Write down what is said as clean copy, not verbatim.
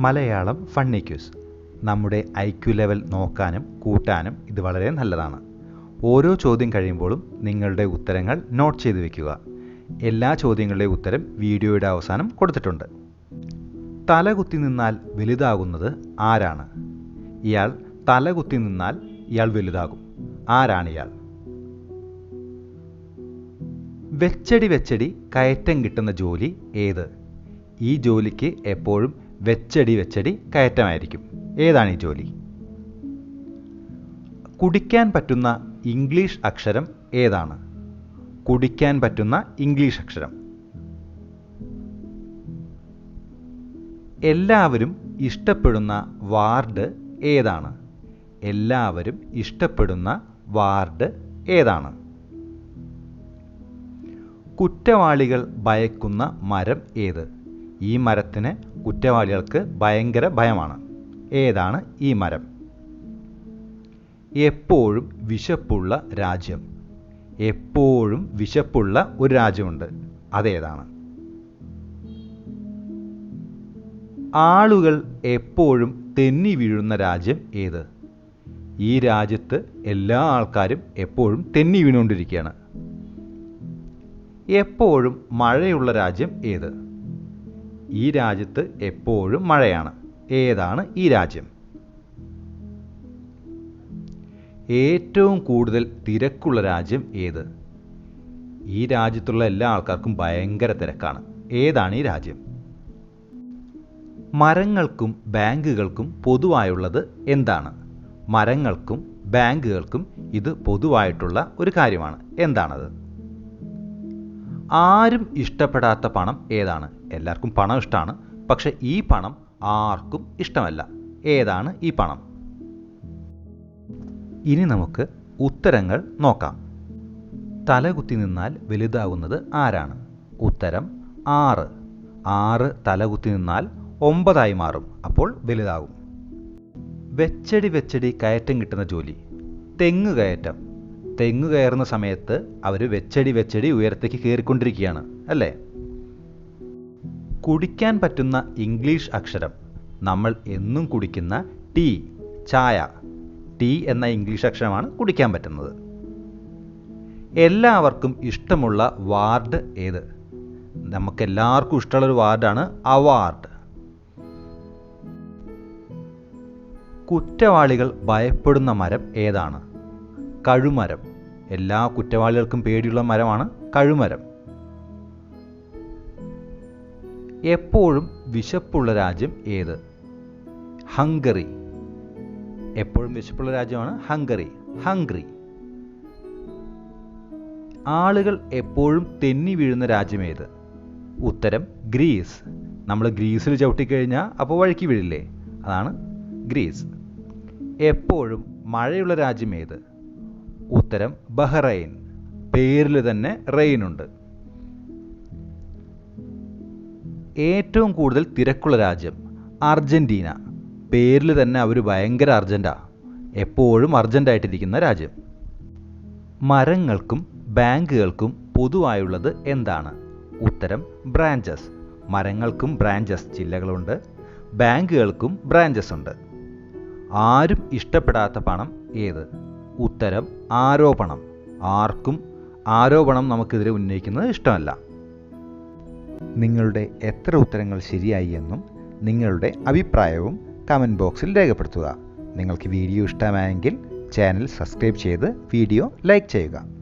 Malayalam funny quiz. നമ്മുടെ IQ level നോക്കാനും കൂട്ടാനും ഇത് വളരെ നല്ലതാണ്. ഓരോ ചോദ്യം കഴിയുമ്പോഴും നിങ്ങളുടെ ഉത്തരങ്ങൾ നോട്ട് ചെയ്ത് വെക്കുക. എല്ലാ ചോദ്യങ്ങളുടെയും ഉത്തരം വീഡിയോയുടെ അവസാനം കൊടുത്തിട്ടുണ്ട്. തലകുത്തി നിന്നാൽ വലുതാകുന്നത് ആരാണ്? ഇയാൾ തലകുത്തി നിന്നാൽ ഇയാൾ വലുതാകും. ആരാണ് ഇയാൾ? വെച്ചടി കയറ്റം കിട്ടുന്ന ജോലി ഏത്? ഈ ജോലിക്ക് എപ്പോഴും വെച്ചടി കയറ്റമായിരിക്കും. ഏതാണ് ഈ ജോലി? കുടിക്കാൻ പറ്റുന്ന ഇംഗ്ലീഷ് അക്ഷരം ഏതാണ്? കുടിക്കാൻ പറ്റുന്ന ഇംഗ്ലീഷ് അക്ഷരം. എല്ലാവരും ഇഷ്ടപ്പെടുന്ന വാർഡ് ഏതാണ്? എല്ലാവരും ഇഷ്ടപ്പെടുന്ന വാർഡ് ഏതാണ്? കുറ്റവാളികൾ ഭയക്കുന്ന മരം ഏത്? ഈ മരത്തിന് കുറ്റവാളികൾക്ക് ഭയങ്കര ഭയമാണ്. ഏതാണ് ഈ മരം? എപ്പോഴും വിശപ്പുള്ള രാജ്യം. എപ്പോഴും വിശപ്പുള്ള ഒരു രാജ്യമുണ്ട്. അതേതാണ്? ആളുകൾ എപ്പോഴും തെന്നി വീഴുന്ന രാജ്യം ഏത്? ഈ രാജ്യത്ത് എല്ലാ ആൾക്കാരും എപ്പോഴും തെന്നി വീണുകൊണ്ടിരിക്കുകയാണ്. എപ്പോഴും മഴയുള്ള രാജ്യം ഏത്? ഈ രാജ്യത്ത് എപ്പോഴും മഴയാണ്. ഏതാണ് ഈ രാജ്യം? ഏറ്റവും കൂടുതൽ തിരക്കുള്ള രാജ്യം ഏത്? ഈ രാജ്യത്തുള്ള എല്ലാ ആൾക്കാർക്കും ഭയങ്കര തിരക്കാണ്. ഏതാണ് ഈ രാജ്യം? മരങ്ങൾക്കും ബാങ്കുകൾക്കും പൊതുവായുള്ളത് എന്താണ്? മരങ്ങൾക്കും ബാങ്കുകൾക്കും ഇത് പൊതുവായിട്ടുള്ള ഒരു കാര്യമാണ്. എന്താണത്? ആരും ഇഷ്ടപ്പെടാത്ത പണം ഏതാണ്? എല്ലാവർക്കും പണം ഇഷ്ടമാണ്, പക്ഷെ ഈ പണം ആർക്കും ഇഷ്ടമല്ല. ഏതാണ് ഈ പണം? ഇനി നമുക്ക് ഉത്തരങ്ങൾ നോക്കാം. തലകുത്തി നിന്നാൽ വലുതാകുന്നത് ആരാണ്? ഉത്തരം 6. 6 തലകുത്തി നിന്നാൽ 9 മാറും. അപ്പോൾ വലുതാകും. വെച്ചടി കയറ്റം കിട്ടുന്ന ജോലി. തെങ്ങ് കയറ്റം. തെങ്ങ് കയറുന്ന സമയത്ത് അവർ വെച്ചടി ഉയരത്തേക്ക് കയറിക്കൊണ്ടിരിക്കുകയാണ് അല്ലേ? കുടിക്കാൻ പറ്റുന്ന ഇംഗ്ലീഷ് അക്ഷരം. നമ്മൾ എന്നും കുടിക്കുന്ന ടീ, ചായ. ടീ എന്ന ഇംഗ്ലീഷ് അക്ഷരമാണ് കുടിക്കാൻ പറ്റുന്നത്. എല്ലാവർക്കും ഇഷ്ടമുള്ള വാർഡ് ഏത്? നമുക്കെല്ലാവർക്കും ഇഷ്ടമുള്ളൊരു വാർഡാണ് അവാർഡ്. കുറ്റവാളികൾ ഭയപ്പെടുന്ന മരം ഏതാണ്? കഴുമരം. എല്ലാ കുറ്റവാളികൾക്കും പേടിയുള്ള മരമാണ് കഴുമരം. എപ്പോഴും വിശപ്പുള്ള രാജ്യം ഏത്? ഹംഗറി. എപ്പോഴും വിശപ്പുള്ള രാജ്യമാണ് ഹംഗറി. ആളുകൾ എപ്പോഴും തെന്നി വീഴുന്ന രാജ്യം ഏത്? ഉത്തരം ഗ്രീസ്. നമ്മൾ ഗ്രീസിൽ ചവിട്ടിക്കഴിഞ്ഞാൽ അപ്പോൾ വഴുക്കി വീഴില്ലേ? അതാണ് ഗ്രീസ്. എപ്പോഴും മഴയുള്ള രാജ്യം ഏത്? ഉത്തരം ബഹ്റൈൻ. പേരിൽ തന്നെ റെയിൻ ഉണ്ട്. ഏറ്റവും കൂടുതൽ തിരക്കുള്ള രാജ്യം അർജന്റീന. പേരിൽ തന്നെ അവർ ഭയങ്കര അർജന്റാ. എപ്പോഴും അർജന്റായിട്ടിരിക്കുന്ന രാജ്യം. മരങ്ങൾക്കും ബാങ്കുകൾക്കും പൊതുവായുള്ളത് എന്താണ്? ഉത്തരം ബ്രാഞ്ചസ്. മരങ്ങൾക്കും ബ്രാഞ്ചസ്, ചില്ലകളുണ്ട്. ബാങ്കുകൾക്കും ബ്രാഞ്ചസ് ഉണ്ട്. ആരും ഇഷ്ടപ്പെടാത്ത പണം ഏത്? ഉത്തരം ആരോപണം. ആർക്കും ആരോപണം നമുക്കെതിരെ ഉന്നയിക്കുന്നത് ഇഷ്ടമല്ല. നിങ്ങളുടെ എത്ര ഉത്തരങ്ങൾ ശരിയായി എന്നും നിങ്ങളുടെ അഭിപ്രായവും കമൻറ്റ് ബോക്സിൽ രേഖപ്പെടുത്തുക. നിങ്ങൾക്ക് വീഡിയോ ഇഷ്ടമായെങ്കിൽ ചാനൽ സബ്സ്ക്രൈബ് ചെയ്ത് വീഡിയോ ലൈക്ക് ചെയ്യുക.